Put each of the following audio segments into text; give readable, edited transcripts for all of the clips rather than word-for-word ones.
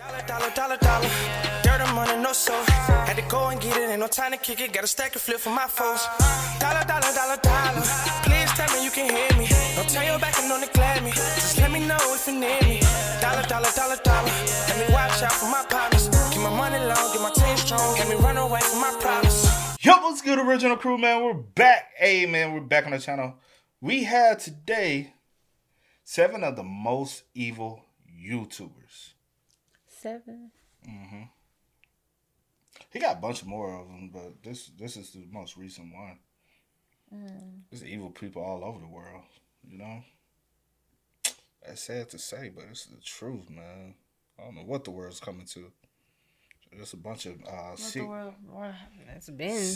Dollar. Dirt and money, no soul. Had to go and get it, ain't no time to kick it. Got a stack and flip for my foes. Dollar. Please tell me you can hear me. Don't turn your back and don't neglect me. Just let me know if you need me. Dollar. Let me watch out for my partners. Keep my money long, get my team strong. Let me run away from my problems. Yo, what's good, original crew, man? We're back. Hey, man, we're back on the channel. We had today 7 of the most evil YouTubers. 7? Mm-hmm. He got a bunch more of them, but this is the most recent one. There's evil people all over the world, you know? That's sad to say, but it's the truth, man. I don't know what the world's coming to. There's a bunch of sick, it's been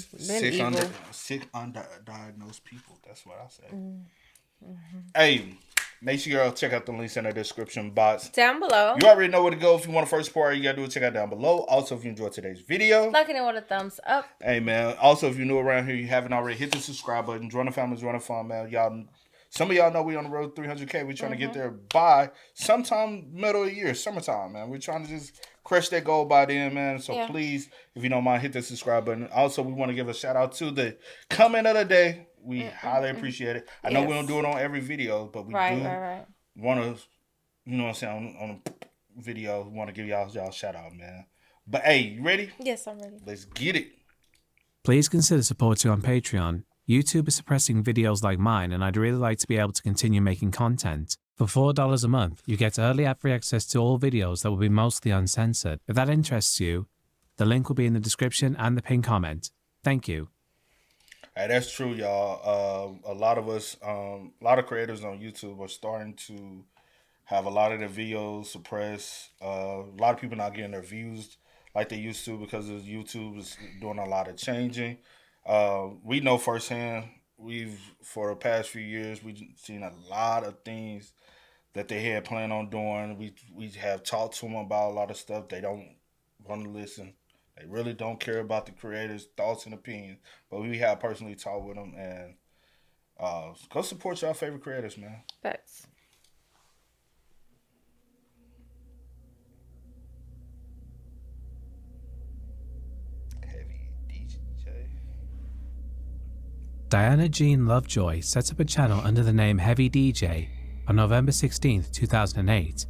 evil. Sick, underdiagnosed people. That's what I say. Mm-hmm. Hey, make sure y'all check out the links in the description box. Down below. You already know where to go. If you want to first support, you got to do it. Check out down below. Also, if you enjoyed today's video, like it with a thumbs up. Hey, man. Also, if you're new around here, you haven't already, hit the subscribe button. Join the family, join the fun, man. Y'all, some of y'all know we on the road to 300K. We're trying to get there by sometime middle of the year, summertime, man. We're trying to just crush that goal by then, man. So please, if you don't mind, hit the subscribe button. Also, we want to give a shout out to the comment of the day. We highly appreciate it. I know we don't do it on every video, but we do want to, you know what I'm saying, on a video, we want to give y'all shout out, man. But hey, you ready? Yes, I'm ready. Let's get it. Please consider supporting on Patreon. YouTube is suppressing videos like mine, and I'd really like to be able to continue making content. For $4 a month, you get early ad-free access to all videos that will be mostly uncensored. If that interests you, the link will be in the description and the pinned comment. Thank you. Hey, that's true, y'all. A lot of us, a lot of creators on YouTube are starting to have a lot of their videos suppressed. A lot of people not getting their views like they used to because of YouTube is doing a lot of changing. We know firsthand, for the past few years, we've seen a lot of things that they had planned on doing. We have talked to them about a lot of stuff. They don't want to listen. They really don't care about the creators' thoughts and opinions. But we have personally talked with them, and go support your favorite creators, man. Thanks. Heavy DJ. Diana Jean Lovejoy set up a channel under the name Heavy DJ on November 16, 2008,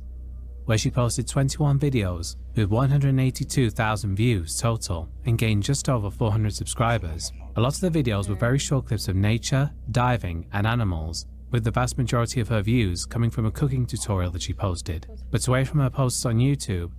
where she posted 21 videos with 182,000 views total and gained just over 400 subscribers. A lot of the videos were very short clips of nature, diving, and animals, with the vast majority of her views coming from a cooking tutorial that she posted. But away from her posts on YouTube,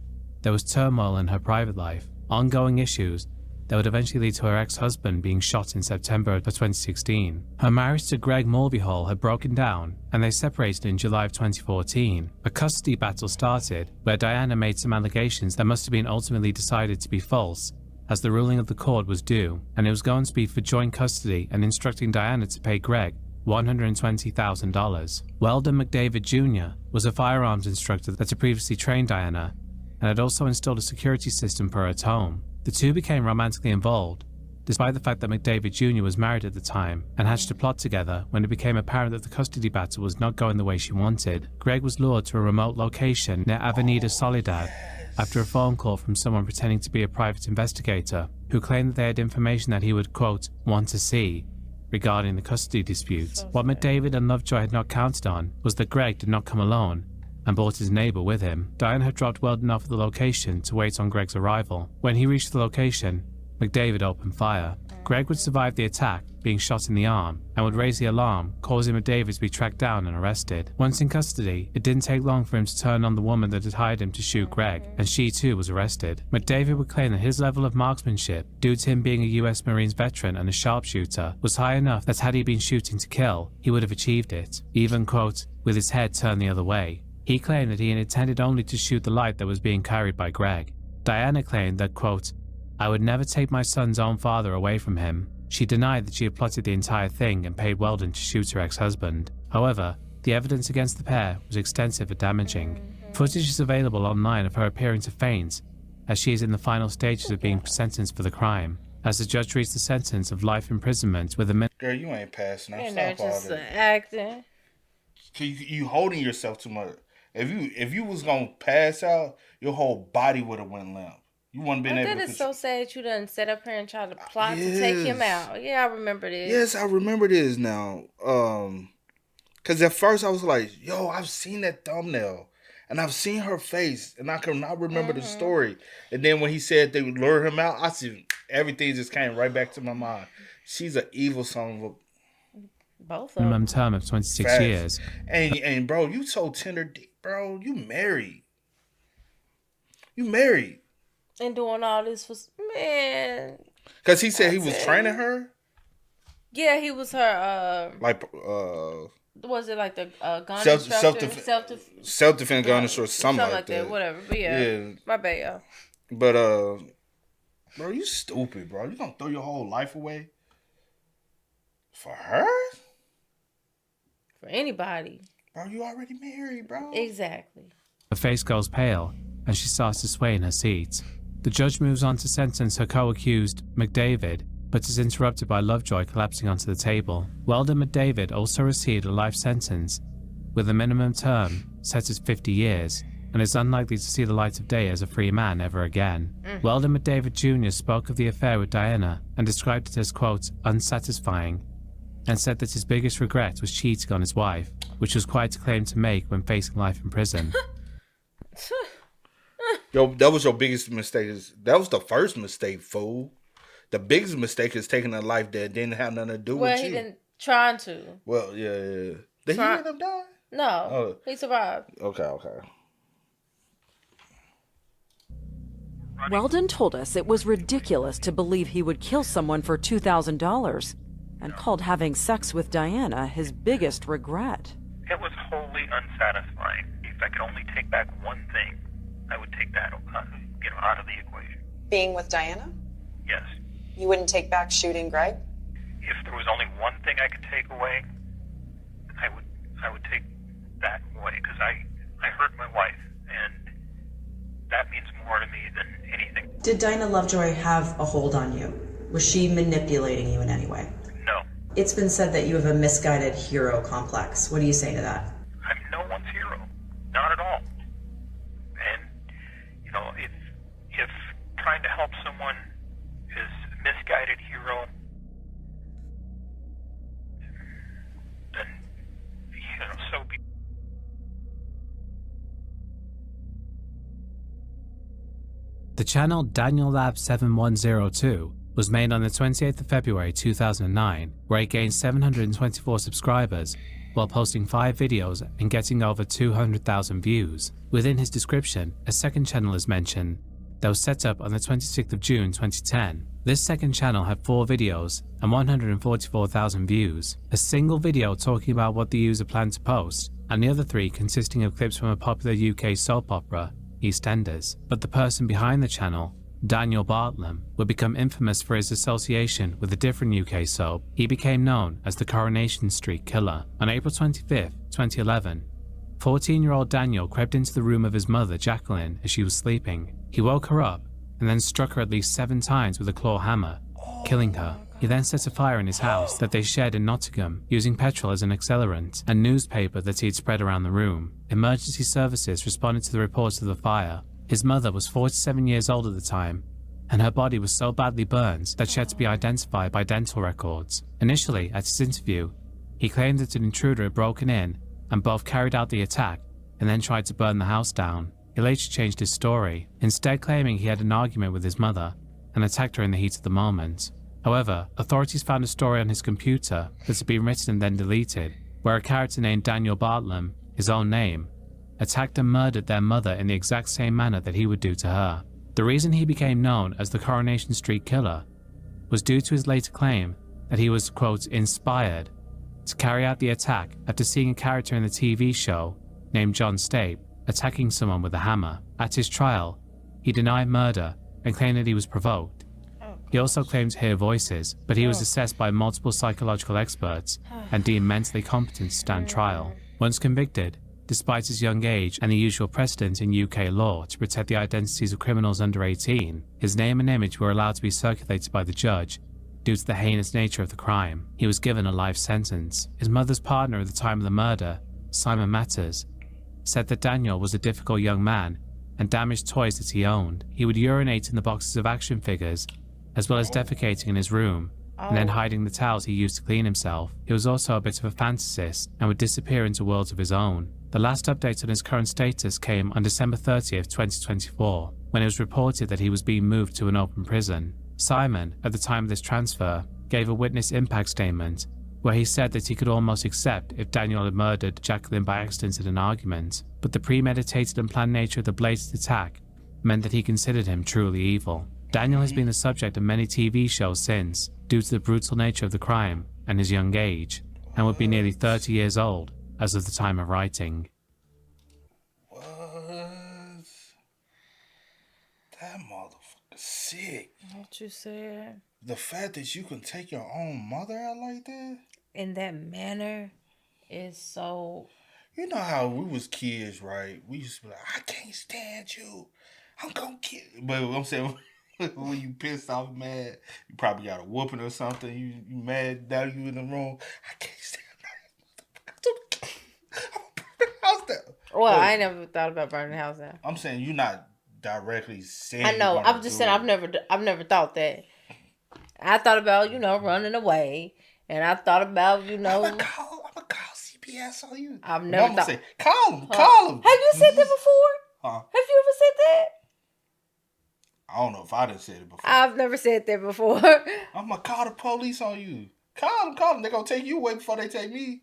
there was turmoil in her private life, ongoing issues that would eventually lead to her ex-husband being shot in September of 2016. Her marriage to Greg Mulvihill had broken down, and they separated in July of 2014. A custody battle started, where Diana made some allegations that must have been ultimately decided to be false, as the ruling of the court was due, and it was going to be for joint custody and instructing Diana to pay Greg $120,000. Weldon McDavid Jr. was a firearms instructor that had previously trained Diana, and had also installed a security system for her home. The two became romantically involved, despite the fact that McDavid Jr. was married at the time, and hatched a plot together when it became apparent that the custody battle was not going the way she wanted. Greg was lured to a remote location near Avenida Soledad after a phone call from someone pretending to be a private investigator, who claimed that they had information that he would, quote, want to see regarding the custody dispute. What McDavid and Lovejoy had not counted on was that Greg did not come alone, and brought his neighbor with him. Diana had dropped Weldon off at the location to wait on Greg's arrival. When he reached the location, McDavid opened fire. Greg would survive the attack, being shot in the arm, and would raise the alarm, causing McDavid to be tracked down and arrested. Once in custody, it didn't take long for him to turn on the woman that had hired him to shoot Greg, and she too was arrested. McDavid would claim that his level of marksmanship, due to him being a US Marines veteran and a sharpshooter, was high enough that had he been shooting to kill, he would have achieved it, even, quote, with his head turned the other way. He claimed that he had intended only to shoot the light that was being carried by Greg. Diana claimed that, quote, I would never take my son's own father away from him. She denied that she had plotted the entire thing and paid Weldon to shoot her ex-husband. However, the evidence against the pair was extensive and damaging. Footage is available online of her appearing to faint, as she is in the final stages of being sentenced for the crime, as the judge reached the sentence of life imprisonment with a minimum. Girl, you ain't passing. Stop all that. Acting. You holding yourself too much. If you was gonna pass out, your whole body would have went limp. You wouldn't been able to. That is so sad. You done set up here and tried to plot to take him out. Yeah, I remember this. Yes, I remember this now. Because at first I was like, yo, I've seen that thumbnail. And I've seen her face. And I cannot remember the story. And then when he said they would lure him out, I see everything just came right back to my mind. She's an evil son of a... Both of them. Minimum term of 26 Facts. years. And bro, you so tender dick, bro. You married. You married. And doing all this for... Man. Because he said he was training her? Yeah, he was her... was it like the gun instructor? Self-defense gun instructor, something like that. Whatever. But yeah. My bad, y'all. But, bro, you stupid, bro. You gonna throw your whole life away? For her? For anybody. Bro, you already married, bro. Exactly. Her face goes pale and she starts to sway in her seat. The judge moves on to sentence her co-accused, McDavid, but is interrupted by Lovejoy collapsing onto the table. Weldon McDavid also received a life sentence, with a minimum term set at 50 years, and is unlikely to see the light of day as a free man ever again. Weldon McDavid Jr. spoke of the affair with Diana and described it as, quote, unsatisfying, and said that his biggest regret was cheating on his wife, which was quite a claim to make when facing life in prison. Yo, that was your biggest mistake. That was the first mistake, fool. The biggest mistake is taking a life that didn't have nothing to do with you. Well, he didn't trying to. Well, yeah. Did he end up dying? No, he survived. Okay. Weldon told us it was ridiculous to believe he would kill someone for $2,000 and called having sex with Diana his biggest regret. It was wholly unsatisfying. If I could only take back one thing, I would take that out of the equation. Being with Diana? Yes. You wouldn't take back shooting Greg? If there was only one thing I could take away, I would take that away, because I hurt my wife, and that means more to me than anything. Did Diana Lovejoy have a hold on you? Was she manipulating you in any way? No. It's been said that you have a misguided hero complex. What do you say to that? I'm no one's hero. Not at all. And, if trying to help someone is a misguided hero, then, so be. The channel Daniel Lab 7102 was made on the 28th of February 2009, where it gained 724 subscribers while posting 5 videos and getting over 200,000 views. Within his description, a second channel is mentioned that was set up on the 26th of June 2010. This second channel had 4 videos and 144,000 views, a single video talking about what the user planned to post, and the other 3 consisting of clips from a popular UK soap opera, EastEnders. But the person behind the channel, Daniel Bartlam, would become infamous for his association with a different UK soap. He became known as the Coronation Street Killer. On April 25th, 2011, 14-year-old Daniel crept into the room of his mother, Jacqueline, as she was sleeping. He woke her up and then struck her at least 7 times with a claw hammer, killing her. He then set a fire in his house that they shared in Nottingham, using petrol as an accelerant and newspaper that he had spread around the room. Emergency services responded to the reports of the fire. His mother was 47 years old at the time, and her body was so badly burned that she had to be identified by dental records. Initially, at his interview, he claimed that an intruder had broken in and both carried out the attack and then tried to burn the house down. He later changed his story, instead claiming he had an argument with his mother and attacked her in the heat of the moment. However, authorities found a story on his computer that had been written and then deleted, where a character named Daniel Bartlam, his own name, attacked and murdered their mother in the exact same manner that he would do to her. The reason he became known as the Coronation Street Killer was due to his later claim that he was, quote, inspired to carry out the attack after seeing a character in the TV show named John Stape attacking someone with a hammer. At his trial, he denied murder and claimed that he was provoked. He also claimed to hear voices, but he was assessed by multiple psychological experts and deemed mentally competent to stand trial. Once convicted, despite his young age and the usual precedent in UK law to protect the identities of criminals under 18, his name and image were allowed to be circulated by the judge due to the heinous nature of the crime. He was given a life sentence. His mother's partner at the time of the murder, Simon Matters, said that Daniel was a difficult young man and damaged toys that he owned. He would urinate in the boxes of action figures, as well as defecating in his room, and then hiding the towels he used to clean himself. He was also a bit of a fantasist and would disappear into worlds of his own. The last update on his current status came on December 30th, 2024, when it was reported that he was being moved to an open prison. Simon, at the time of this transfer, gave a witness impact statement where he said that he could almost accept if Daniel had murdered Jacqueline by accident in an argument, but the premeditated and planned nature of the blatant attack meant that he considered him truly evil. Daniel has been the subject of many TV shows since, due to the brutal nature of the crime and his young age, and would be nearly 30 years old as of the time of writing. What? That motherfucker sick. What you said? The fact that you can take your own mother out like that? In that manner is so... You know how we was kids, right? We used to be like, I can't stand you. I'm gonna kill you. But I'm saying, when you pissed off, mad, you probably got a whooping or something. You mad, now you in the room. I can't stand that. I'm gonna burn the house down. Well, I ain't never thought about burning the house down. I'm saying you're not directly saying. I know. I'm just saying I've never thought that. I thought about, running away, and I thought about, I'm gonna call CPS on you. I've never thought. Say, call him. Have you said that before? Huh? Have you ever said that? I don't know if I done said it before. I've never said that before. I'm gonna call the police on you. Call them. They're gonna take you away before they take me.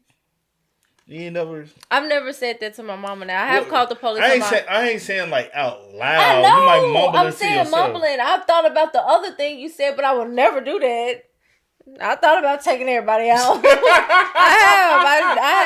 You ain't never. I've never said that to my mama. Now I have called the police. I ain't saying like out loud. I know. You might mumble I'm saying mumbling. I've thought about the other thing you said, but I would never do that. I thought about taking everybody out. I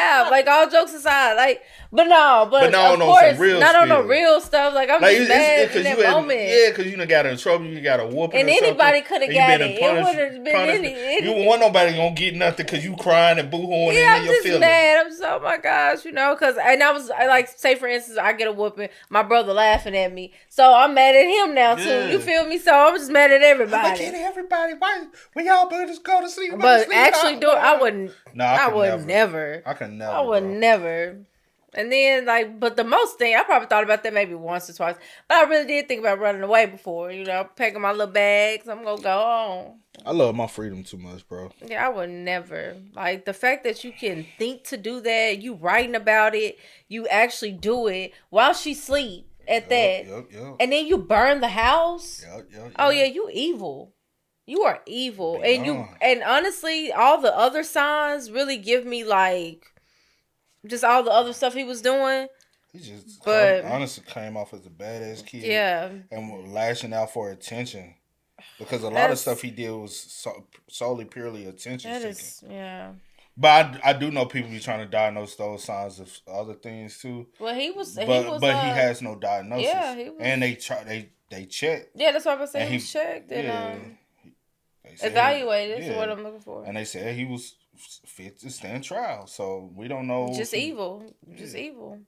have. Like, all jokes aside, but of course, not on the real stuff. Like, I'm just mad in that moment. Yeah, because you done got in trouble. You got a whooping. And anybody could have got it. It would have been any. You want nobody gonna get nothing because you crying and boo-hooing I'm your just feelings. mad. I'm just, oh my gosh, because say for instance, I get a whooping, my brother laughing at me, so I'm mad at him now too. Yeah. You feel me? So I'm just mad at everybody. I'm mad at everybody. Why? When y'all better just go to sleep. But actually do it, I wouldn't. No, I would never. I could never. I would never. And then, but the most thing, I probably thought about that maybe once or twice. But I really did think about running away before, packing my little bags. I'm going to go on. I love my freedom too much, bro. Yeah, I would never. Like, the fact that you can think to do that, you writing about it, you actually do it while she sleep at that. Yep. And then you burn the house. Yep. Oh, yeah, you evil. You are evil. And honestly, all the other signs really give me just all the other stuff he was doing. He just honestly came off as a badass kid. Yeah. And lashing out for attention. Because a lot of stuff he did was solely purely attention seeking. Yeah. But I do know people be trying to diagnose those signs of other things too. Well, he has no diagnosis. Yeah, he was. And they checked. Yeah, that's what I'm saying. He checked and evaluated is what I'm looking for. And they said he was fit to stand trial. So we don't know. Just evil. Just evil.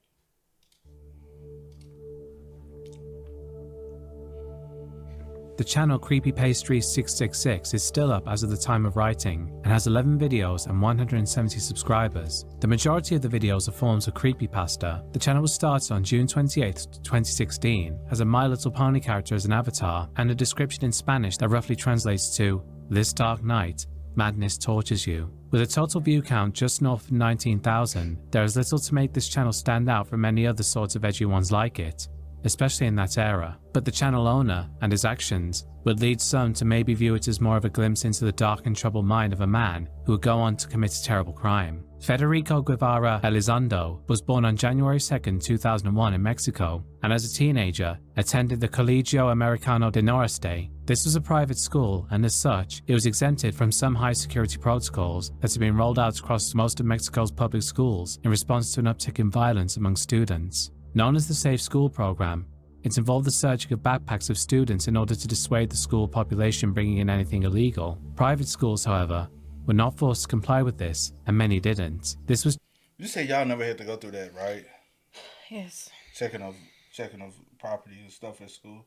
The channel CreepyPastry666 is still up as of the time of writing and has 11 videos and 170 subscribers. The majority of the videos are forms of creepypasta. The channel was started on June 28, 2016, has a My Little Pony character as an avatar and a description in Spanish that roughly translates to, "This dark night, madness tortures you." With a total view count just north of 19,000, there is little to make this channel stand out from many other sorts of edgy ones like it, especially in that era. But the channel owner and his actions would lead some to maybe view it as more of a glimpse into the dark and troubled mind of a man who would go on to commit a terrible crime. Federico Guevara Elizondo was born on January 2, 2001 in Mexico, and as a teenager attended the Colegio Americano de Noreste. This was a private school, and as such, it was exempted from some high security protocols that had been rolled out across most of Mexico's public schools in response to an uptick in violence among students. Known as the Safe School Program, it involved the searching of backpacks of students in order to dissuade the school population bringing in anything illegal. Private schools, however, were not forced to comply with this, and many didn't. This was... You say y'all never had to go through that, right? Yes. Checking of property and stuff at school?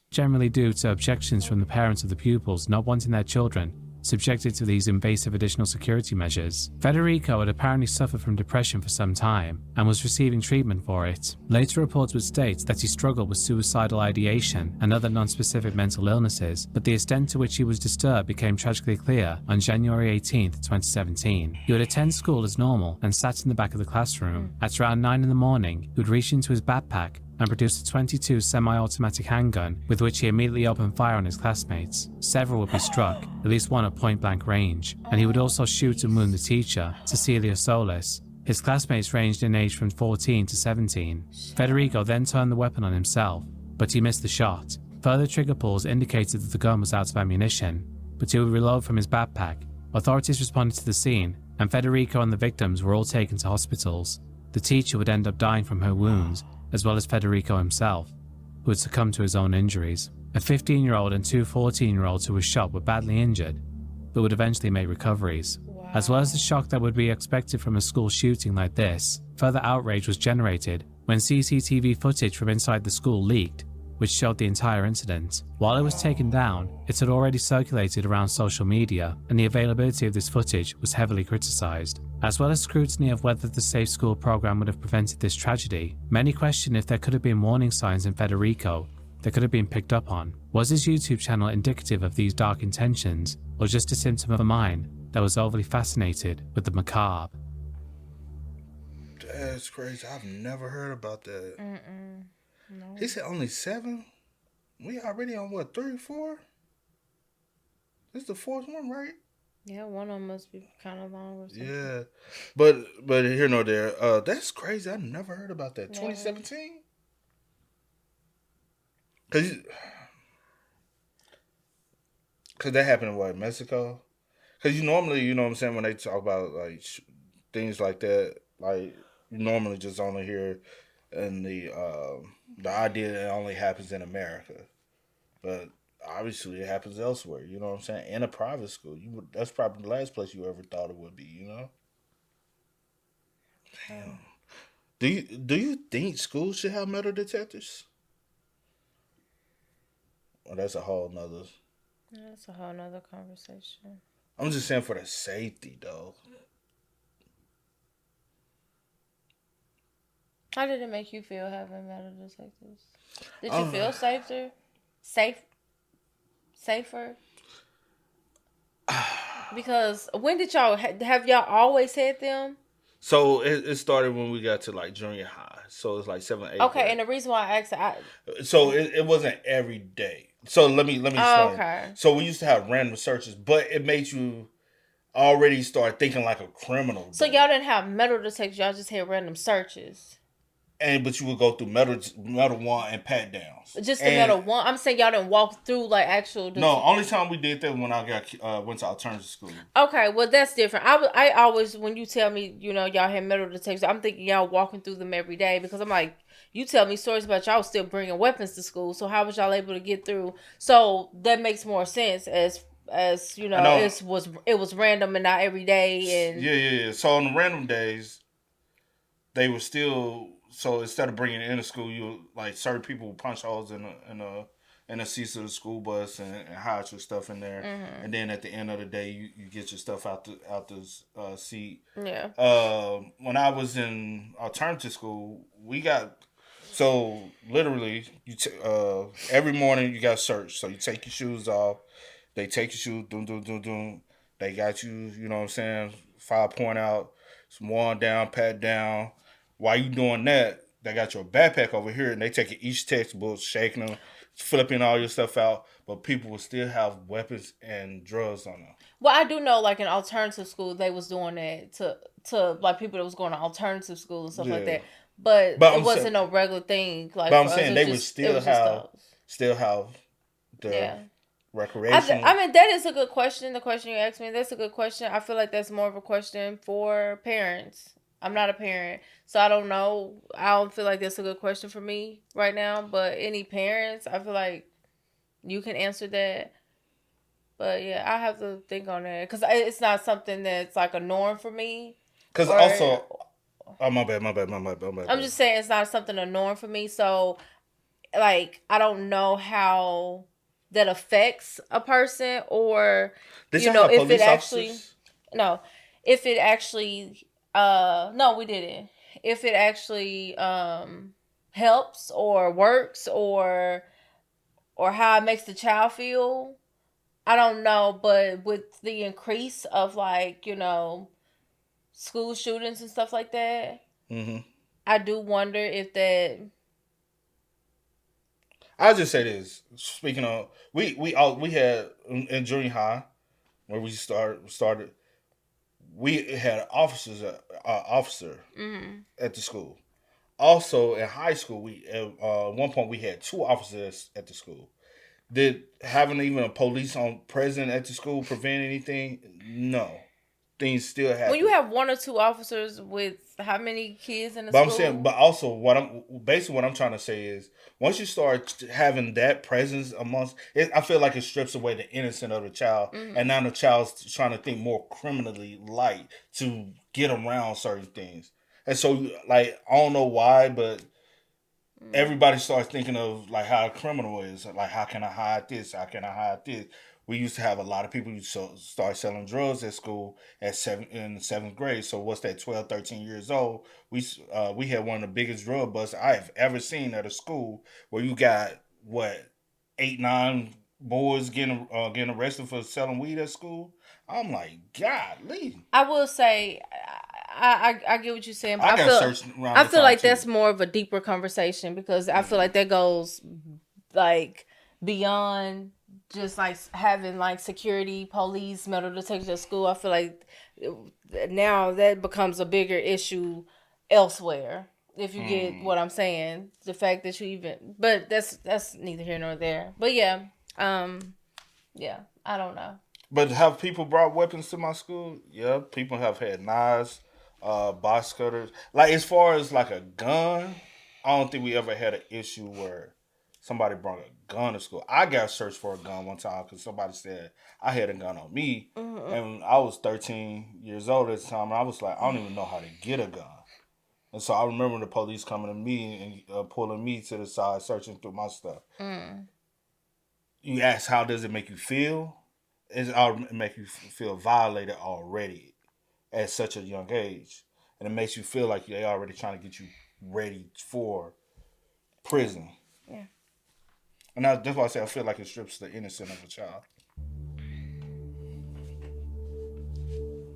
Generally due to objections from the parents of the pupils not wanting their children subjected to these invasive additional security measures. Federico had apparently suffered from depression for some time and was receiving treatment for it. Later reports would state that he struggled with suicidal ideation and other non-specific mental illnesses, but the extent to which he was disturbed became tragically clear on January 18, 2017. He would attend school as normal and sat in the back of the classroom. At around 9 in the morning, he would reach into his backpack and produced a .22 semi-automatic handgun with which he immediately opened fire on his classmates. Several would be struck, at least one at point-blank range, and he would also shoot and wound the teacher, Cecilia Solis. His classmates ranged in age from 14 to 17. Federico then turned the weapon on himself, but he missed the shot. Further trigger pulls indicated that the gun was out of ammunition, but he would reload from his backpack. Authorities responded to the scene, and Federico and the victims were all taken to hospitals. The teacher would end up dying from her wounds, as well as Federico himself, who had succumbed to his own injuries. A 15-year-old and two 14-year-olds who were shot were badly injured, but would eventually make recoveries. Wow. As well as the shock that would be expected from a school shooting like this, further outrage was generated when CCTV footage from inside the school leaked, which showed the entire incident. While it was taken down, it had already circulated around social media, and the availability of this footage was heavily criticised. As well as scrutiny of whether the Safe School program would have prevented this tragedy, many question if there could have been warning signs in Federico that could have been picked up on. Was his YouTube channel indicative of these dark intentions, or just a symptom of a mind that was overly fascinated with the macabre? That's crazy. I've never heard about that. No. He said only 7? We already on what, 3, 4? This is the 4th one, right? Yeah, one of them must be kind of long or something. Yeah. But here nor there. That's crazy. I never heard about that. 2017? Because that happened in what, Mexico? Because you normally, you know what I'm saying, when they talk about like things like that, like you normally just only hear in the idea that it only happens in America. But obviously it happens elsewhere, you know what I'm saying? In a private school. That's probably the last place you ever thought it would be, you know? Damn. Do you think schools should have metal detectors? Well, that's a whole nother. That's a whole nother conversation. I'm just saying for the safety, though. How did it make you feel having metal detectors? Did you feel safer? Safer? Because when did y'all have y'all always had them? So it started when we got to like junior high. So it's like 7, 8. Okay, grade. and the reason why I asked, So it wasn't every day. So let me explain. Okay. So we used to have random searches, but it made you already start thinking like a criminal. So y'all didn't have metal detectors. Y'all just had random searches. But you would go through metal one and pat downs. Just the metal one. I'm saying y'all didn't walk through like actual. No, only time we did that when I went to alternative school. Okay, well that's different. I always, when you tell me, you know, y'all had metal detectors, I'm thinking y'all walking through them every day, because I'm like, you tell me stories about y'all still bringing weapons to school. So how was y'all able to get through? So that makes more sense as you know, it was random and not every day. And yeah. So on the random days, they were still. So instead of bringing it into school, you like certain people would punch holes in the seats of the school bus and hide your stuff in there, and then at the end of the day, you get your stuff out the seat. Yeah. When I was in alternative school, we got literally every morning you got searched. So you take your shoes off, they take your shoes, doom. They got you, you know what I'm saying, 5-point out, some one down, pat down. While you doing that, they got your backpack over here, and they taking each textbook, shaking them, flipping all your stuff out, but people will still have weapons and drugs on them. Well, I do know, like in alternative school, they was doing that to like people that was going to alternative school and stuff like that. But it wasn't no regular thing. Like, but I'm saying they would still have the recreation. I mean, that is a good question. The question you asked me, that's a good question. I feel like that's more of a question for parents. I'm not a parent, so I don't know. I don't feel like that's a good question for me right now. But any parents, I feel like you can answer that. But yeah, I have to think on that, because it's not something that's like a norm for me. Because also, my bad. I'm just saying it's not something a norm for me. So, like, I don't know how that affects a person, or Did you y'all know, have if it police actually officers? no, if it actually no, we didn't. If it actually helps or works or how it makes the child feel, I don't know. But with the increase of, like, you know, school shootings and stuff like that, I do wonder if that. I'll just say this. Speaking of, we had in junior high where we started. We had officer at the school. Also in high school, we at one point we had 2 officers at the school. Did having even a police on present at the school prevent anything? No, things still happen. When you have 1 or 2 officers with how many kids in the But school? I'm saying, but also what I'm trying to say is, once you start having that presence amongst it, I feel like it strips away the innocence of the child, and now the child's trying to think more criminally light to get around certain things. And so, like, I don't know why, but everybody starts thinking of like how a criminal is. Like, how can I hide this? How can I hide this? We used to have a lot of people who start selling drugs at school in the 7th grade. So what's that, 12, 13 years old? We had one of the biggest drug busts I have ever seen at a school, where you got, 8, 9 boys getting arrested for selling weed at school. I'm like, golly. I will say, I get what you're saying, but I feel like that's more of a deeper conversation, because I feel like that goes like beyond just like having like security, police, metal detectors at school. I feel like now that becomes a bigger issue elsewhere. If you get what I'm saying, the fact that you even, but that's neither here nor there. But yeah, yeah, I don't know. But have people brought weapons to my school? Yeah, people have had knives, box cutters. Like, as far as like a gun, I don't think we ever had an issue where somebody brought a gun to school. I got searched for a gun one time because somebody said I had a gun on me, and I was 13 years old at the time, and I was like, I don't even know how to get a gun. And so I remember the police coming to me and pulling me to the side, searching through my stuff. You ask, how does it make you feel? It make you feel violated already at such a young age, and it makes you feel like they already trying to get you ready for prison. Yeah, and that's why I say I feel like it strips the innocence of a child.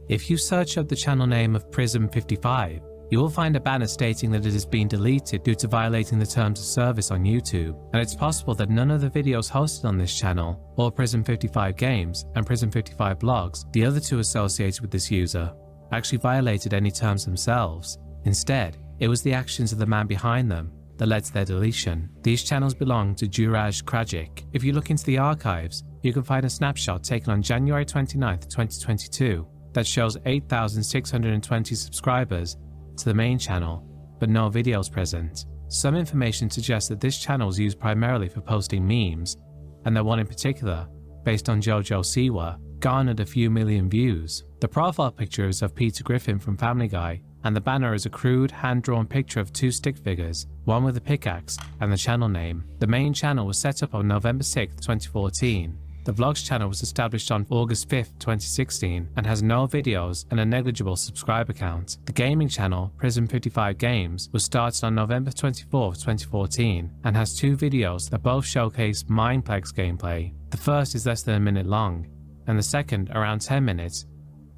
If you search up the channel name of Prism 55, you will find a banner stating that it has been deleted due to violating the terms of service on YouTube, and it's possible that none of the videos hosted on this channel, or Prism 55 Games and Prism 55 Blogs, the other 2 associated with this user, actually violated any terms themselves. Instead, it was the actions of the man behind them that led to their deletion. These channels belong to Juraj Krajcik. If you look into the archives, you can find a snapshot taken on January 29th, 2022 that shows 8,620 subscribers to the main channel, but no videos present. Some information suggests that this channel is used primarily for posting memes, and that one in particular, based on Jojo Siwa, garnered a few million views. The profile picture is of Peter Griffin from Family Guy, and the banner is a crude, hand-drawn picture of 2 stick figures, one with a pickaxe and the channel name. The main channel was set up on November 6, 2014. The Vlogs channel was established on August 5th, 2016 and has no videos and a negligible subscriber count. The gaming channel, Prism 55 Games, was started on November 24th, 2014 and has 2 videos that both showcase Mineplex gameplay. The first is less than a minute long and the second around 10 minutes,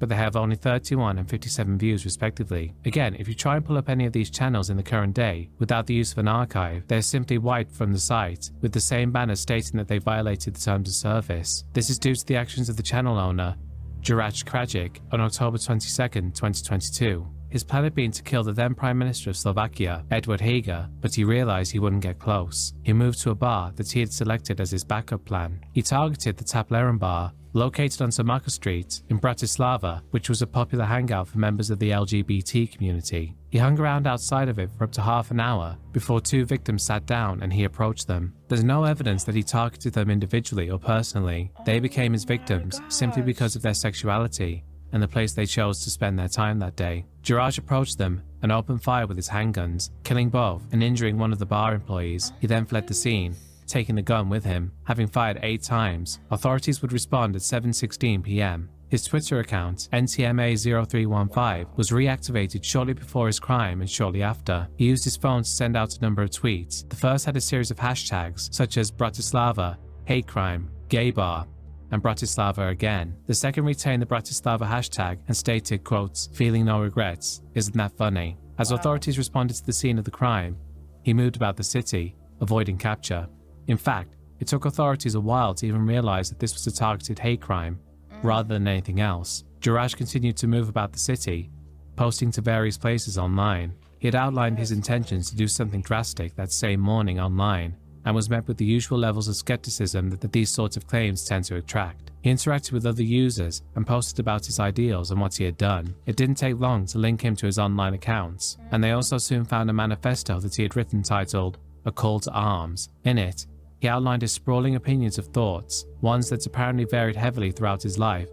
but they have only 31 and 57 views respectively. Again, if you try and pull up any of these channels in the current day without the use of an archive, they're simply wiped from the site, with the same banner stating that they violated the terms of service. This is due to the actions of the channel owner, Juraj Krajcik, on October 22nd, 2022. His plan had been to kill the then Prime Minister of Slovakia, Edward Heger, but he realised he wouldn't get close. He moved to a bar that he had selected as his backup plan. He targeted the Taplerin bar, located on Samaka Street in Bratislava, which was a popular hangout for members of the LGBT community. He hung around outside of it for up to half an hour before 2 victims sat down and he approached them. There's no evidence that he targeted them individually or personally. They became his victims simply because of their sexuality and the place they chose to spend their time that day. Juraj approached them and opened fire with his handguns, killing both and injuring one of the bar employees. He then fled the scene taking the gun with him. Having fired 8 times, authorities would respond at 7:16 p.m. His Twitter account, NTMA0315, was reactivated shortly before his crime and shortly after. He used his phone to send out a number of tweets. The first had a series of hashtags such as Bratislava, hate crime, gay bar, and Bratislava again. The second retained the Bratislava hashtag and stated, quote, "Feeling no regrets, isn't that funny?" As authorities responded to the scene of the crime, he moved about the city, avoiding capture. In fact, it took authorities a while to even realize that this was a targeted hate crime, rather than anything else. Juraj continued to move about the city, posting to various places online. He had outlined his intentions to do something drastic that same morning online, and was met with the usual levels of skepticism that these sorts of claims tend to attract. He interacted with other users and posted about his ideals and what he had done. It didn't take long to link him to his online accounts, and they also soon found a manifesto that he had written titled "A Call to Arms." In it, he outlined his sprawling opinions of thoughts, ones that apparently varied heavily throughout his life,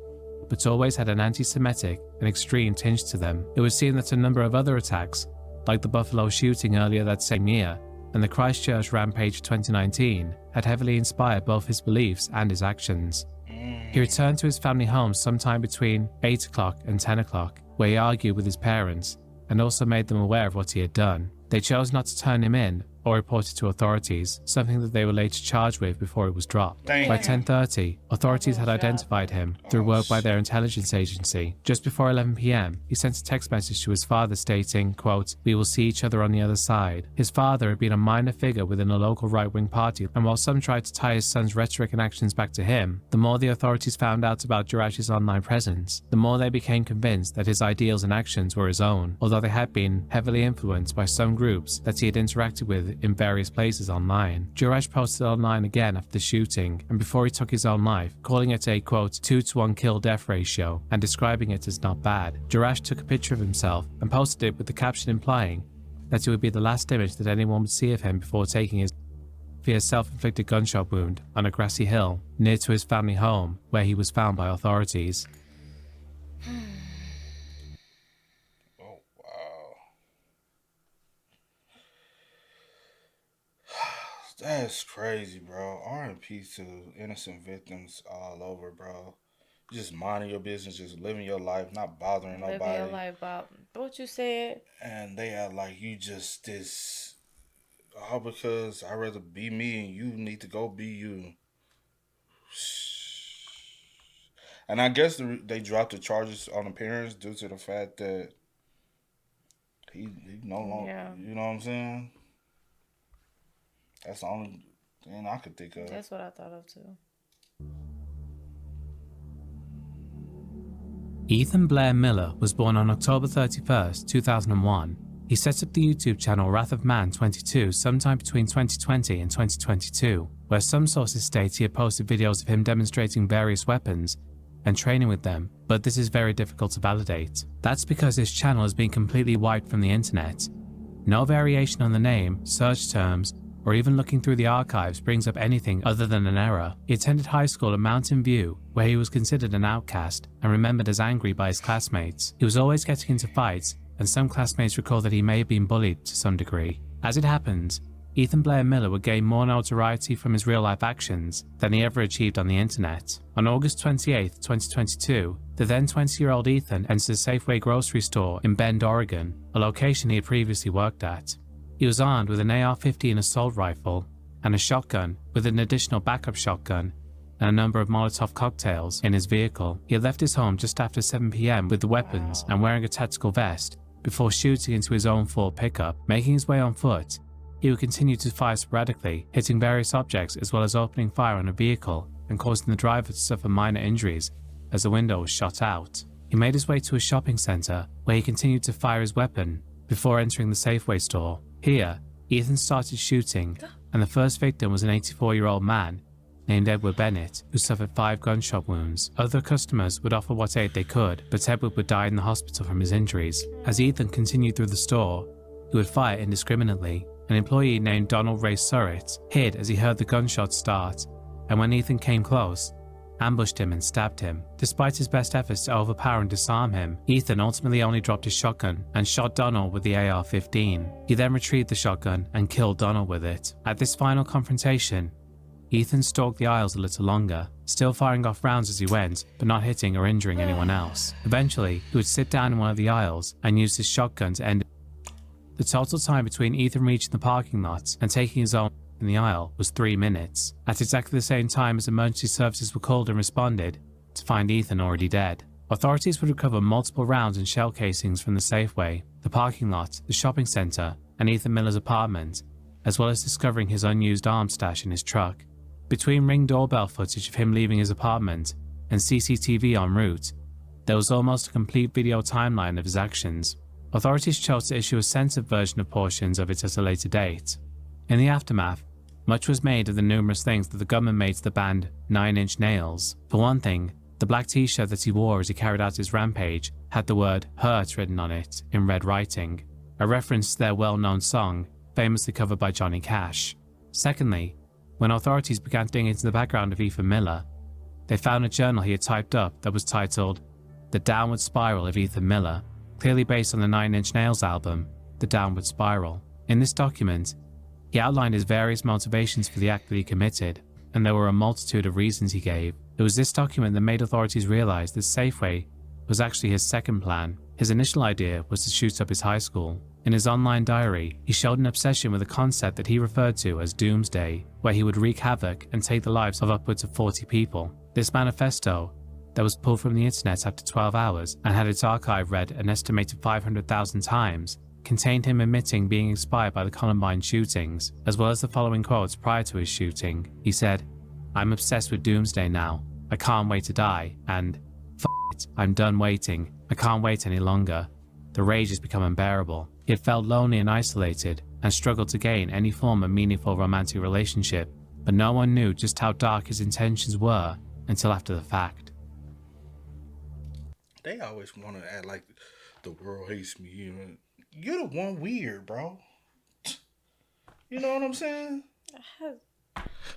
but always had an anti-Semitic and extreme tinge to them. It was seen that a number of other attacks, like the Buffalo shooting earlier that same year, and the Christchurch rampage of 2019, had heavily inspired both his beliefs and his actions. He returned to his family home sometime between 8 o'clock and 10 o'clock, where he argued with his parents, and also made them aware of what he had done. They chose not to turn him in or report it to authorities, something that they were later charged with before it was dropped. By 10:30, authorities had identified him through work by their intelligence agency. Just before 11 p.m, he sent a text message to his father stating, quote, "We will see each other on the other side." His father had been a minor figure within a local right-wing party, and while some tried to tie his son's rhetoric and actions back to him, the more the authorities found out about Juraj's online presence, the more they became convinced that his ideals and actions were his own, although they had been heavily influenced by some groups that he had interacted with in various places online. Juraj posted online again after the shooting, and before he took his own life, calling it a, quote, 2-to-1 kill-death ratio, and describing it as not bad. Juraj took a picture of himself and posted it with the caption implying that it would be the last image that anyone would see of him before taking his via self-inflicted gunshot wound on a grassy hill near to his family home, where he was found by authorities. That's crazy, bro. R.I.P. to innocent victims all over, bro. Just minding your business, just living your life, not bothering nobody. Living your life, Bob. What you said? And they are like, you just this, all because I'd rather be me and you need to go be you. And I guess they dropped the charges on the parents due to the fact that he no longer, you know what I'm saying? That's the only thing I could think of. That's what I thought of too. Ethan Blair Miller was born on October 31st, 2001. He set up the YouTube channel Wrath of Man 22 sometime between 2020 and 2022, where some sources state he had posted videos of him demonstrating various weapons and training with them, but this is very difficult to validate. That's because his channel has been completely wiped from the internet. No variation on the name, search terms, or even looking through the archives brings up anything other than an error. He attended high school at Mountain View, where he was considered an outcast and remembered as angry by his classmates. He was always getting into fights, and some classmates recall that he may have been bullied to some degree. As it happens, Ethan Blair Miller would gain more notoriety from his real-life actions than he ever achieved on the internet. On August 28, 2022, the then 20-year-old Ethan entered a Safeway grocery store in Bend, Oregon, a location he had previously worked at. He was armed with an AR-15 assault rifle and a shotgun with an additional backup shotgun and a number of Molotov cocktails in his vehicle. He had left his home just after 7 p.m. with the weapons and wearing a tactical vest before shooting into his own Ford pickup. Making his way on foot, he would continue to fire sporadically, hitting various objects as well as opening fire on a vehicle and causing the driver to suffer minor injuries as the window was shot out. He made his way to a shopping center where he continued to fire his weapon before entering the Safeway store. Here, Ethan started shooting, and the first victim was an 84-year-old man named Edward Bennett, who suffered 5 gunshot wounds. Other customers would offer what aid they could, but Edward would die in the hospital from his injuries. As Ethan continued through the store, he would fire indiscriminately. An employee named Donald Ray Surratt hid as he heard the gunshots start, and when Ethan came close, ambushed him and stabbed him. Despite his best efforts to overpower and disarm him, Ethan ultimately only dropped his shotgun and shot Donald with the AR-15. He then retrieved the shotgun and killed Donald with it. At this final confrontation, Ethan stalked the aisles a little longer, still firing off rounds as he went, but not hitting or injuring anyone else. Eventually, he would sit down in one of the aisles and use his shotgun to end it. The total time between Ethan reaching the parking lot and taking his own in the aisle was 3 minutes, at exactly the same time as emergency services were called and responded to find Ethan already dead. Authorities would recover multiple rounds and shell casings from the Safeway, the parking lot, the shopping centre, and Ethan Miller's apartment, as well as discovering his unused arms stash in his truck. Between Ring doorbell footage of him leaving his apartment and CCTV en route, there was almost a complete video timeline of his actions. Authorities chose to issue a censored version of portions of it at a later date. In the aftermath, much was made of the numerous things that the government made to the band 9 Inch Nails. For one thing, the black t-shirt that he wore as he carried out his rampage had the word "hurt" written on it in red writing, a reference to their well-known song, famously covered by Johnny Cash. Secondly, when authorities began digging into the background of Ethan Miller, they found a journal he had typed up that was titled The Downward Spiral of Ethan Miller, clearly based on the 9 Inch Nails album, The Downward Spiral. In this document, he outlined his various motivations for the act that he committed, and there were a multitude of reasons he gave. It was this document that made authorities realize that Safeway was actually his second plan. His initial idea was to shoot up his high school. In his online diary, he showed an obsession with a concept that he referred to as Doomsday, where he would wreak havoc and take the lives of upwards of 40 people. This manifesto, that was pulled from the internet after 12 hours and had its archive read an estimated 500,000 times, contained him admitting being inspired by the Columbine shootings, as well as the following quotes prior to his shooting. He said, "I'm obsessed with Doomsday now. I can't wait to die," and "F it, I'm done waiting. I can't wait any longer. The rage has become unbearable." He had felt lonely and isolated and struggled to gain any form of meaningful romantic relationship, but no one knew just how dark his intentions were until after the fact. They always want to act like the world hates me. You're the one weird, bro. You know what I'm saying?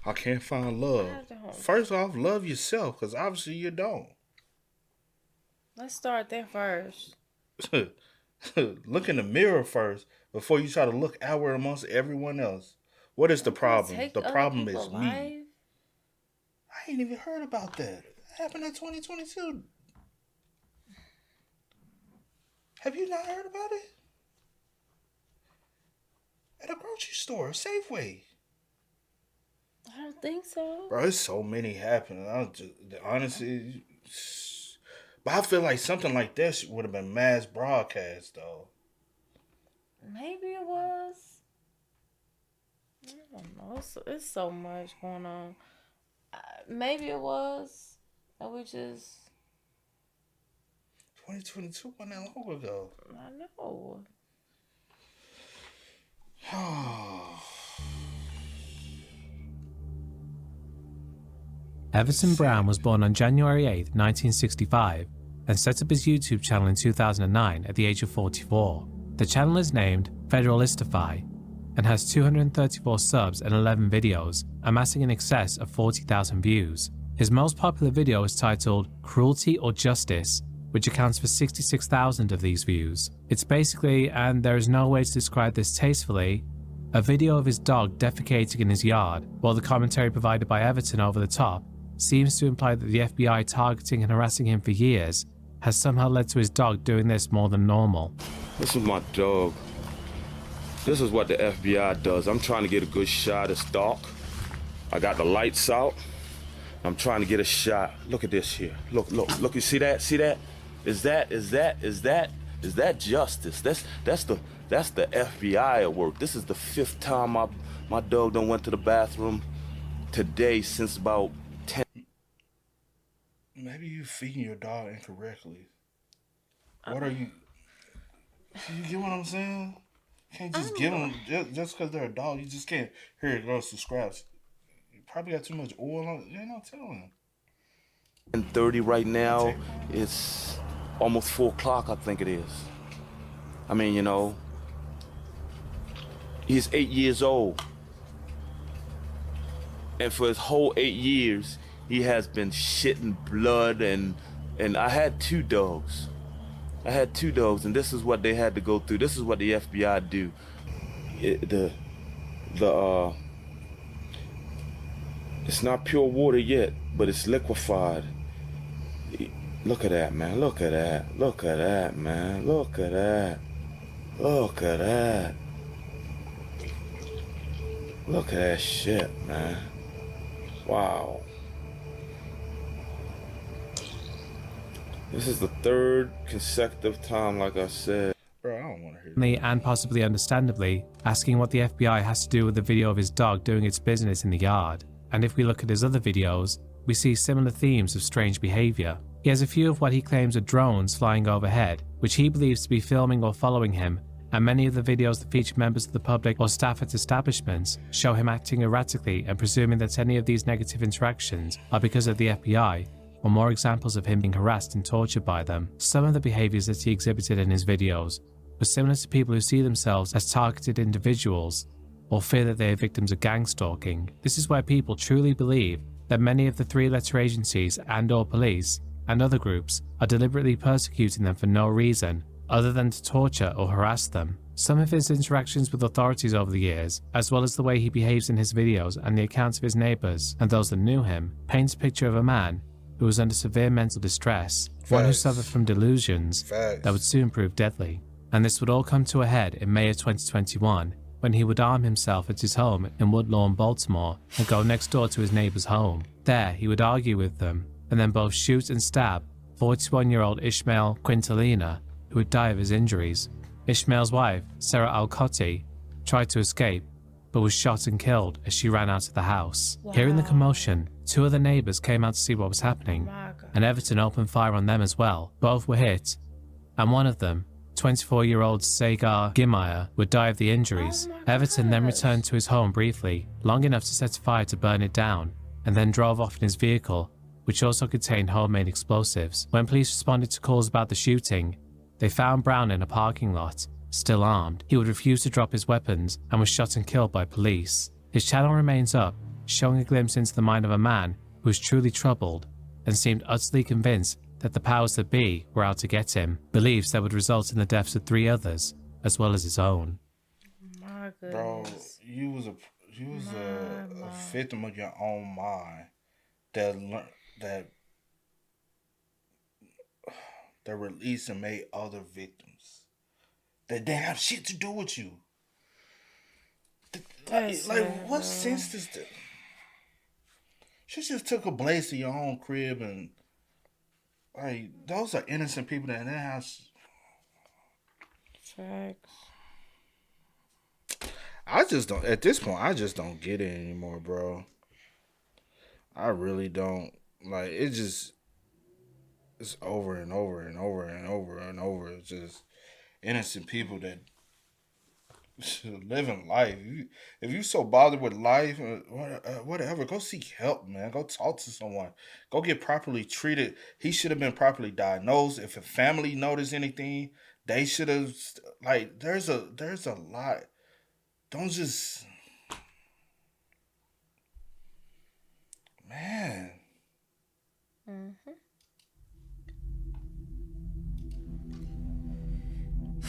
I can't find love. First off, love yourself, because obviously you don't. Let's start there first. Look in the mirror first before you try to look outward amongst everyone else. What is the problem? The problem is me. I ain't even heard about that. It happened in 2022. Have you not heard about it? At a grocery store, Safeway. I don't think so. Bro, there's so many happening. Honestly, but I feel like something like that would have been mass broadcast, though. Maybe it was. I don't know. It's so much going on. Maybe it was. And we just... 2022 wasn't that long ago. I know. Everton Brown was born on January 8, 1965, and set up his YouTube channel in 2009 at the age of 44. The channel is named Federalistify and has 234 subs and 11 videos, amassing in excess of 40,000 views. His most popular video is titled Cruelty or Justice, which accounts for 66,000 of these views. It's basically, and there is no way to describe this tastefully, a video of his dog defecating in his yard, while the commentary provided by Everton over the top seems to imply that the FBI targeting and harassing him for years has somehow led to his dog doing this more than normal. This is my dog. This is what the FBI does. I'm trying to get a good shot. It's dark. I got the lights out. I'm trying to get a shot. Look at this here. Look, you see that? See that? Is that justice? That's the FBI at work. This is the 5th time my dog done went to the bathroom today since about 10. Maybe you feeding your dog incorrectly. What are you? You get what I'm saying? You can't just give them just because they're a dog. You just can't. Here it goes to scraps. You probably got too much oil on it. You're not telling them. 10:30 right now. It's almost 4 o'clock. I think it is. I mean, he's 8 years old, and for his whole 8 years, he has been shitting blood, and I had 2 dogs. And this is what they had to go through. This is what the FBI do. It's not pure water yet, but it's liquefied. Look at that, man. Look at that. Look at that, man. Look at that. Look at that. Look at that shit, man. Wow. This is the third consecutive time, like I said. Bro, I don't want to hear that. And possibly understandably, asking what the FBI has to do with the video of his dog doing its business in the yard. And if we look at his other videos, we see similar themes of strange behavior. He has a few of what he claims are drones flying overhead, which he believes to be filming or following him, and many of the videos that feature members of the public or staff at establishments show him acting erratically and presuming that any of these negative interactions are because of the FBI, or more examples of him being harassed and tortured by them. Some of the behaviors that he exhibited in his videos were similar to people who see themselves as targeted individuals or fear that they are victims of gang stalking. This is where people truly believe that many of the three-letter agencies and/or police and other groups are deliberately persecuting them for no reason other than to torture or harass them. Some of his interactions with authorities over the years, as well as the way he behaves in his videos and the accounts of his neighbours and those that knew him, paints a picture of a man who was under severe mental distress, one who suffered from delusions that would soon prove deadly. And this would all come to a head in May of 2021, when he would arm himself at his home in Woodlawn, Baltimore, and go next door to his neighbour's home. There, he would argue with them, and then both shoot and stab 41-year-old Ishmael Quintalina, who would die of his injuries. Ishmael's wife, Sarah Alcotti, tried to escape, but was shot and killed as she ran out of the house. Wow. Hearing the commotion, two other neighbours came out to see what was happening, and Everton opened fire on them as well. Both were hit, and one of them, 24-year-old Sagar Gimaya, would die of the injuries. Everton then returned to his home briefly, long enough to set a fire to burn it down, and then drove off in his vehicle, which also contained homemade explosives. When police responded to calls about the shooting, they found Brown in a parking lot, still armed. He would refuse to drop his weapons and was shot and killed by police. His channel remains up, showing a glimpse into the mind of a man who was truly troubled and seemed utterly convinced that the powers that be were out to get him, beliefs that would result in the deaths of 3 others, as well as his own. My goodness. Bro, you was a victim of your own mind that released and made other victims that didn't have shit to do with you. What sense does that? She just took a blaze to your own crib and those are innocent people that in their house. Facts. I just don't. At this point, I just don't get it anymore, bro. I really don't. Like, it's over and over and over and over and over. It's just innocent people that living life. If you so bothered with life, whatever, go seek help, man. Go talk to someone. Go get properly treated. He should have been properly diagnosed. If a family noticed anything, they should have. Like, there's a lot. Don't just, man. Mm-hmm.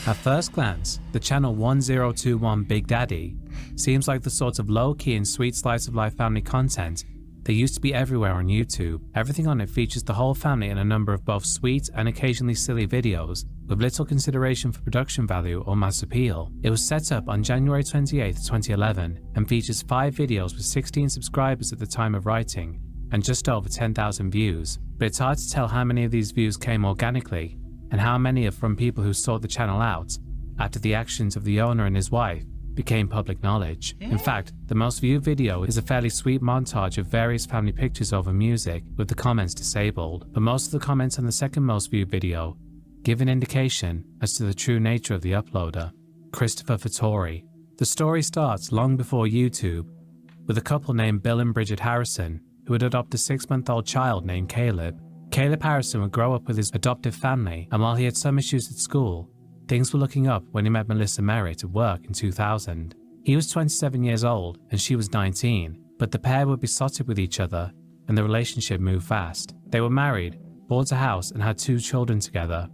At first glance, the channel 1021 Big Daddy seems like the sort of low-key and sweet slice of life family content that used to be everywhere on YouTube. Everything on it features the whole family in a number of both sweet and occasionally silly videos, with little consideration for production value or mass appeal. It was set up on January 28, 2011, and features 5 videos with 16 subscribers at the time of writing, and just over 10,000 views. But it's hard to tell how many of these views came organically, and how many are from people who sought the channel out after the actions of the owner and his wife became public knowledge. In fact, the most viewed video is a fairly sweet montage of various family pictures over music, with the comments disabled, but most of the comments on the second most viewed video give an indication as to the true nature of the uploader. Christopher Fattore. The story starts long before YouTube, with a couple named Bill and Bridget Harrison, who would adopt a 6-month-old child named Caleb. Caleb Harrison would grow up with his adoptive family, and while he had some issues at school, things were looking up when he met Melissa Merritt at work in 2000. He was 27 years old and she was 19, but the pair were besotted with each other and the relationship moved fast. They were married, bought a house and had 2 children together,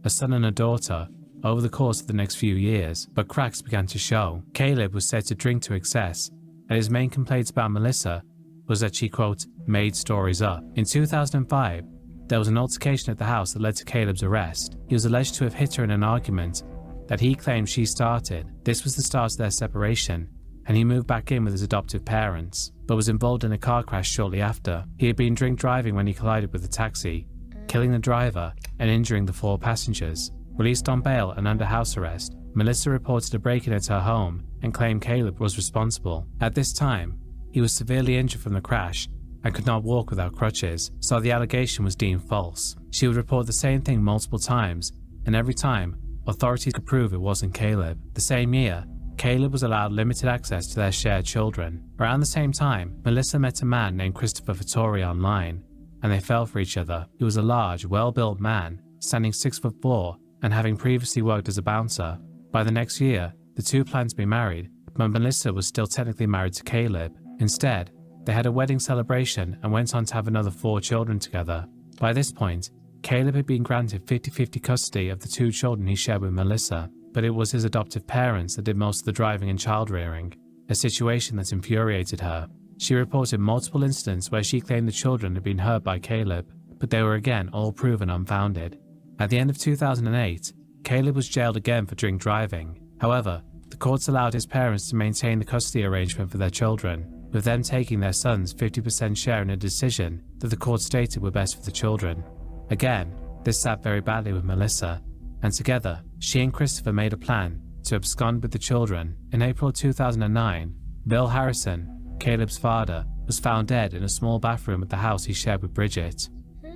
a son and a daughter, over the course of the next few years, but cracks began to show. Caleb was said to drink to excess, and his main complaints about Melissa was that she, quote, made stories up. In 2005, there was an altercation at the house that led to Caleb's arrest. He was alleged to have hit her in an argument that he claimed she started. This was the start of their separation, and he moved back in with his adoptive parents, but was involved in a car crash shortly after. He had been drink driving when he collided with a taxi, killing the driver and injuring the 4 passengers. Released on bail and under house arrest, Melissa reported a break-in at her home and claimed Caleb was responsible. At this time, he was severely injured from the crash and could not walk without crutches, so the allegation was deemed false. She would report the same thing multiple times, and every time, authorities could prove it wasn't Caleb. The same year, Caleb was allowed limited access to their shared children. Around the same time, Melissa met a man named Christopher Fattore online, and they fell for each other. He was a large, well-built man, standing 6'4", and having previously worked as a bouncer. By the next year, the two planned to be married, but Melissa was still technically married to Caleb. Instead, they had a wedding celebration and went on to have another 4 children together. By this point, Caleb had been granted 50-50 custody of the 2 children he shared with Melissa, but it was his adoptive parents that did most of the driving and child rearing, a situation that infuriated her. She reported multiple incidents where she claimed the children had been hurt by Caleb, but they were again all proven unfounded. At the end of 2008, Caleb was jailed again for drink driving. However, the courts allowed his parents to maintain the custody arrangement for their children, with them taking their son's 50% share in a decision that the court stated were best for the children. Again, this sat very badly with Melissa, and together, she and Christopher made a plan to abscond with the children. In April 2009, Bill Harrison, Caleb's father, was found dead in a small bathroom at the house he shared with Bridget.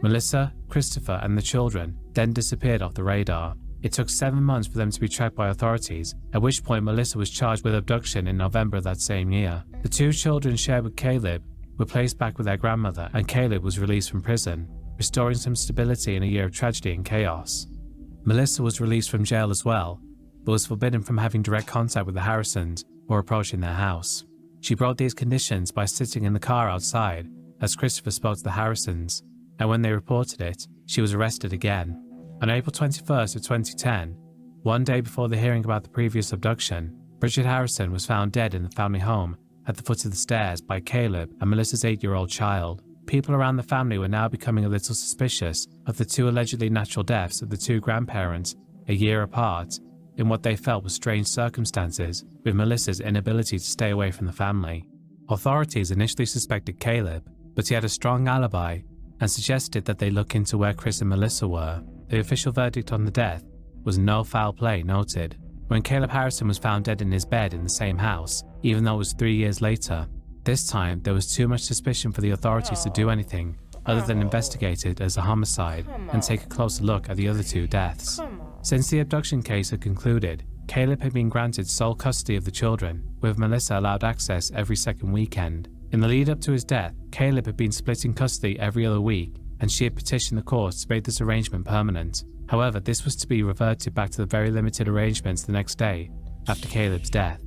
Melissa, Christopher, and the children then disappeared off the radar. It took 7 months for them to be tracked by authorities, at which point Melissa was charged with abduction in November of that same year. The 2 children shared with Caleb were placed back with their grandmother, and Caleb was released from prison, restoring some stability in a year of tragedy and chaos. Melissa was released from jail as well, but was forbidden from having direct contact with the Harrisons or approaching their house. She broke these conditions by sitting in the car outside as Christopher spoke to the Harrisons, and when they reported it, she was arrested again. On April 21st of 2010, one day before the hearing about the previous abduction, Bridget Harrison was found dead in the family home at the foot of the stairs by Caleb and Melissa's 8-year-old child. People around the family were now becoming a little suspicious of the 2 allegedly natural deaths of the 2 grandparents a year apart in what they felt were strange circumstances, with Melissa's inability to stay away from the family. Authorities initially suspected Caleb, but he had a strong alibi and suggested that they look into where Chris and Melissa were. The official verdict on the death was no foul play noted. When Caleb Harrison was found dead in his bed in the same house, even though it was 3 years later, this time there was too much suspicion for the authorities to do anything other than investigate it as a homicide and take a closer look at the other 2 deaths. Since the abduction case had concluded, Caleb had been granted sole custody of the children, with Melissa allowed access every second weekend. In the lead up to his death, Caleb had been splitting custody every other week, and she had petitioned the courts to make this arrangement permanent. However, this was to be reverted back to the very limited arrangements the next day after Caleb's death.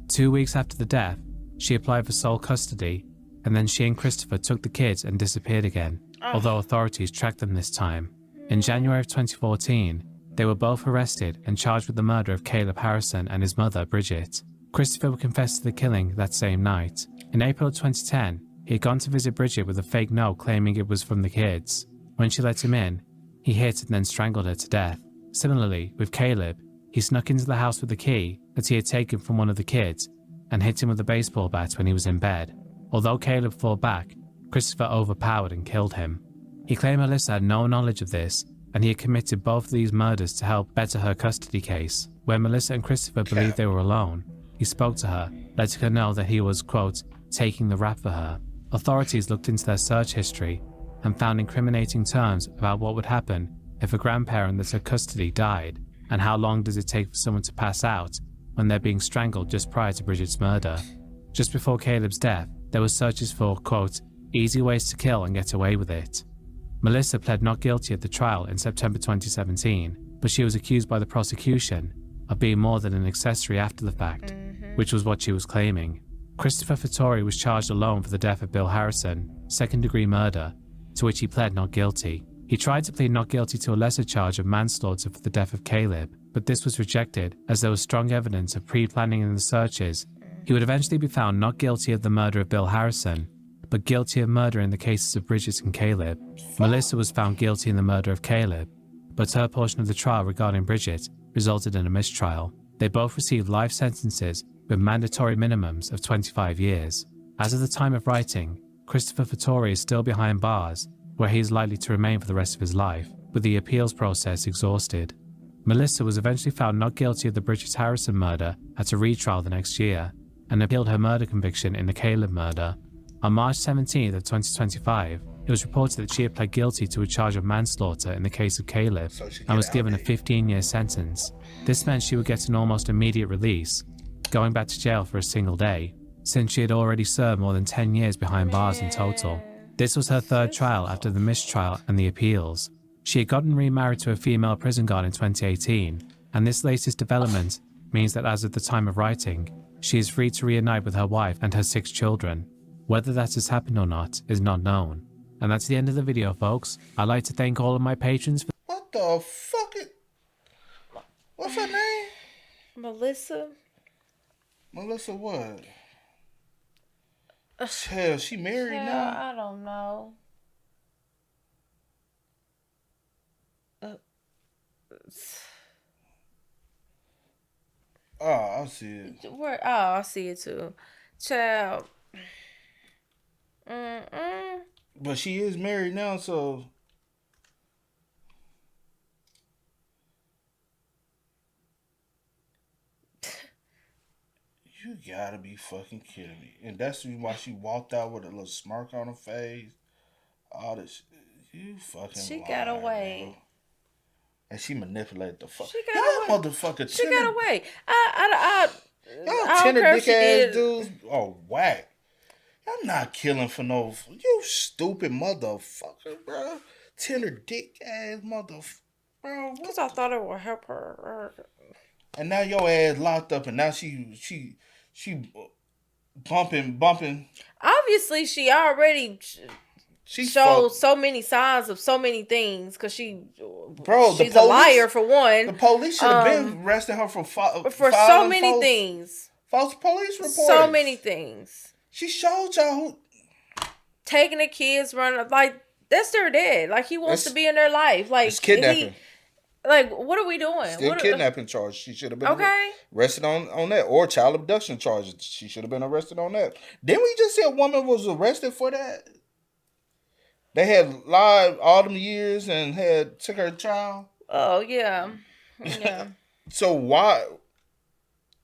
2 weeks after the death, she applied for sole custody, and then she and Christopher took the kids and disappeared again, although authorities tracked them this time. In January of 2014, they were both arrested and charged with the murder of Caleb Harrison and his mother, Bridget. Christopher would confess to the killing that same night. In April of 2010, he had gone to visit Bridget with a fake note claiming it was from the kids. When she let him in, he hit and then strangled her to death. Similarly, with Caleb, he snuck into the house with the key that he had taken from one of the kids and hit him with a baseball bat when he was in bed. Although Caleb fought back, Christopher overpowered and killed him. He claimed Melissa had no knowledge of this, and he had committed both of these murders to help better her custody case. When Melissa and Christopher believed they were alone, he spoke to her, letting her know that he was, quote, taking the rap for her. Authorities looked into their search history and found incriminating terms about what would happen if a grandparent that took custody died, and how long does it take for someone to pass out when they're being strangled just prior to Bridget's murder. Just before Caleb's death, there were searches for, quote, easy ways to kill and get away with it. Melissa pled not guilty at the trial in September 2017, but she was accused by the prosecution of being more than an accessory after the fact, which was what she was claiming. Christopher Fattore was charged alone for the death of Bill Harrison, second-degree murder, to which he pled not guilty. He tried to plead not guilty to a lesser charge of manslaughter for the death of Caleb, but this was rejected as there was strong evidence of pre-planning in the searches. He would eventually be found not guilty of the murder of Bill Harrison, but guilty of murder in the cases of Bridget and Caleb. Melissa was found guilty in the murder of Caleb, but her portion of the trial regarding Bridget resulted in a mistrial. They both received life sentences with mandatory minimums of 25 years. As of the time of writing, Christopher Fattore is still behind bars, where he is likely to remain for the rest of his life, with the appeals process exhausted. Melissa was eventually found not guilty of the Bridget Harrison murder at a retrial the next year, and appealed her murder conviction in the Caleb murder. On March 17th of 2025, it was reported that she had pled guilty to a charge of manslaughter in the case of Caleb and was given a 15-year sentence. This meant she would get an almost immediate release, going back to jail for a single day, since she had already served more than 10 years behind bars in total. This was her third trial after the mistrial and the appeals. She had gotten remarried to a female prison guard in 2018, and this latest development means that as of the time of writing, she is free to reunite with her wife and her 6 children. Whether that has happened or not is not known. And that's the end of the video, folks. I'd like to thank all of my patrons for... What the fuck? What's her name? Melissa. Melissa what? Hell, she married now? I don't know. Oh, I see it. Where? Oh, I see it too. Child. But she is married now, so... You gotta be fucking kidding me. And that's why she walked out with a little smirk on her face. All this... You fucking She lying, got away. bro. And she manipulated the fuck. She got Y'all away. motherfucker. She got away. Y'all don't tender care dick if she ass did. dudes. Oh, whack. Y'all not killing for no... You stupid motherfucker, bro. Tender dick ass motherfucker. Bro, Because I thought it would help her. and now your ass locked up, and now she bumping. Obviously, she already She's showed fucked. so many signs of so many things. Because Bro, the she's a police- liar for one. The police should have been arresting her for for so filing many false, things. False police reports. So many things. She showed y'all who. Taking the kids, running like that's their dad. Like he wants That's- to be in their life. Like It's kidnapping. Like what are we doing? Still What kidnapping charge. She should have been Okay. arrested on that, or child abduction charges. She should have been arrested on that. Didn't we just say a woman was arrested for that? They had lied all them years and had took her child. Oh yeah, yeah. So why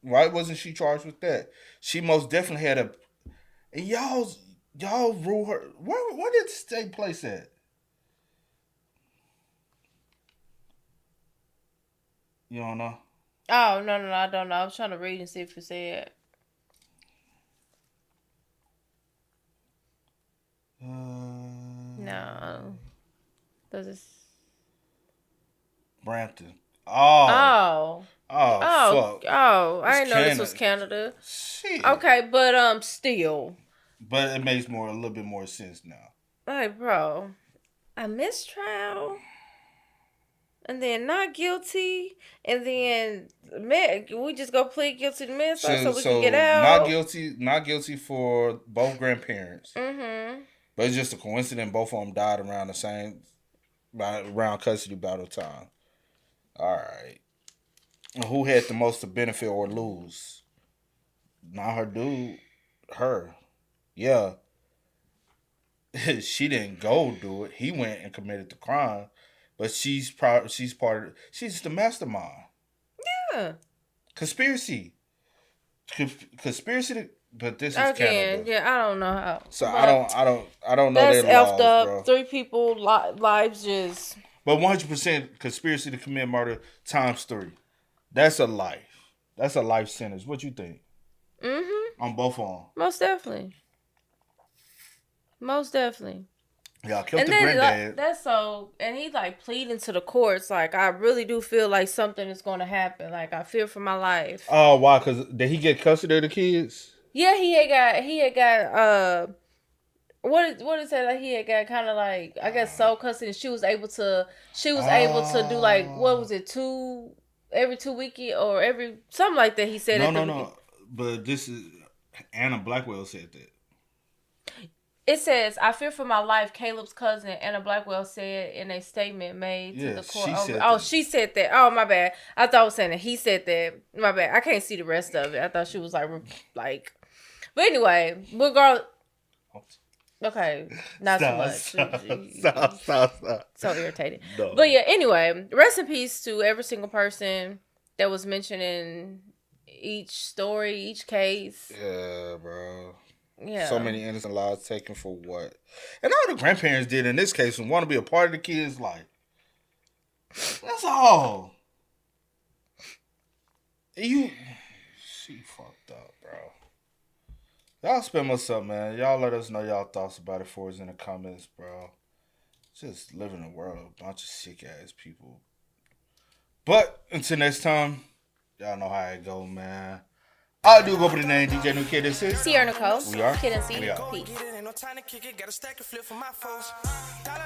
wasn't she charged with that? She most definitely had a. And y'all rule her. Where did this take place at? You don't know? Oh no, I don't know. I was trying to read and see if it said. No. Does it? Brampton. Oh. Fuck. Oh! I It's didn't know this was Canada. Shit. Okay, but still, But it makes a little bit more sense now. like, bro, a mistrial, and then not guilty, and then we just go plead guilty to manslaughter so we can get out. Not guilty for both grandparents. Mm-hmm. But it's just a coincidence. Both of them died around around custody battle time. All right. Who had the most to benefit or lose? Not her dude. Her. Yeah. She didn't go do it. He went and committed the crime. But she's the mastermind. Yeah. Conspiracy. Conspiracy to, but this is Again, Canada. yeah, I don't know how. So But I don't know that's their effed laws, up. bro. 3 people lives just. But 100% conspiracy to commit murder times 3. That's a life. That's a life sentence. What you think? Mm-hmm. On both of them. Most definitely. Most definitely. Yeah, I killed And the then granddad. that's so, and he like pleading to the courts. Like I really do feel like something is going to happen. Like I fear for my life. Oh, why? Because did he get custody of the kids? Yeah, he had got what is that? Like he had got kind of like I guess sole custody. And she was able to do like what was it every 2 weekend or every something like that. He said No. But this is Anna Blackwell said that. It says, I fear for my life, Caleb's cousin, Anna Blackwell said in a statement made to the court. She said that. Oh, my bad. I thought I was saying that he said that. My bad. I can't see the rest of it. I thought she was like. But anyway, regardless. Okay, not too much. Stop. So irritated. No. But yeah, anyway, rest in peace to every single person that was mentioned in each story, each case. Yeah, bro. Yeah. So many innocent lives taken for what? And all the grandparents did in this case and want to be a part of the kids' life. That's all. She fucked up, bro. Y'all spend us up, man. Y'all let us know y'all thoughts about it for us in the comments, bro. Just live in a world of a bunch of sick ass people. But until next time, y'all know how it go, man. I do go by the name DJ New Kid. This is Sierra Nicole. We are. Kid and C. We are. Peace. Ain't no time to kick it, got a stack and flip for my foes. Dollar.